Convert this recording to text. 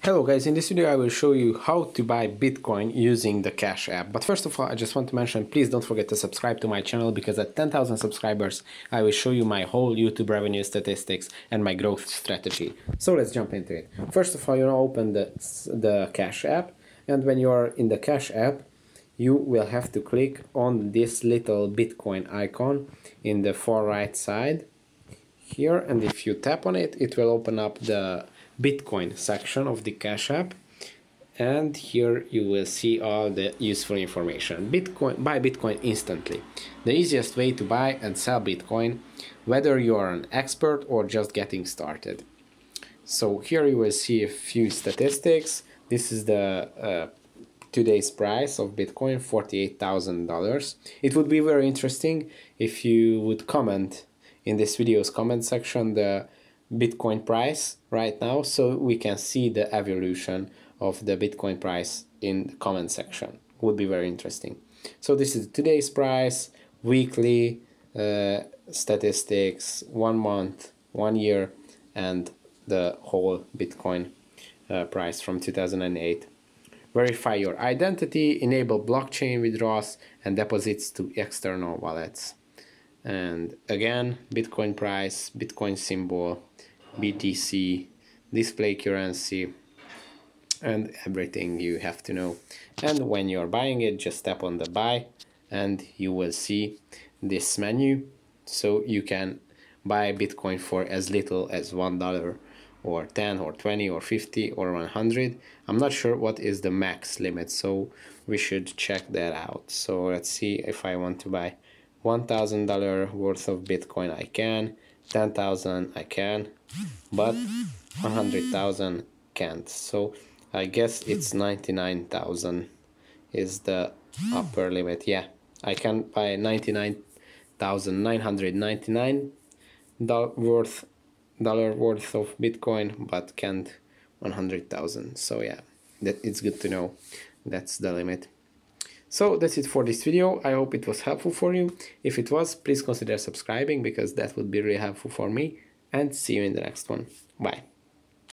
Hello guys, in this video I will show you how to buy Bitcoin using the Cash app. But first of all, I just want to mention, please don't forget to subscribe to my channel, because at 10,000 subscribers I will show you my whole YouTube revenue statistics and my growth strategy. So let's jump into it. First of all, open the Cash app, and when you are in the Cash app, you will have to click on this little Bitcoin icon in the far right side here, and if you tap on it, it will open up the Bitcoin section of the Cash app, and here you will see all the useful information. Buy Bitcoin instantly. The easiest way to buy and sell Bitcoin, whether you are an expert or just getting started. So here you will see a few statistics. This is the today's price of Bitcoin, $48,000. It would be very interesting if you would comment in this video's comment section the Bitcoin price right now, so we can see the evolution of the Bitcoin price in the comment section. Would be very interesting. So this is today's price, weekly statistics, 1 month, 1 year, and the whole Bitcoin price from 2008. Verify your identity, enable blockchain withdrawals and deposits to external wallets. And again, Bitcoin price, Bitcoin symbol, BTC, display currency, and everything you have to know. And when you're buying it, just tap on the buy and you will see this menu. So you can buy Bitcoin for as little as $1 or 10 or 20 or 50 or 100. I'm not sure what is the max limit, so we should check that out. So let's see, if I want to buy $1,000 worth of Bitcoin, I can. 10,000 I can, but 100,000 can't. So I guess it's 99,000 is the upper limit. Yeah, I can buy 99,999 worth of Bitcoin, but can't 100,000. So yeah, that it's good to know that's the limit. So that's it for this video. I hope it was helpful for you. If it was, please consider subscribing, because that would be really helpful for me, and see you in the next one. Bye.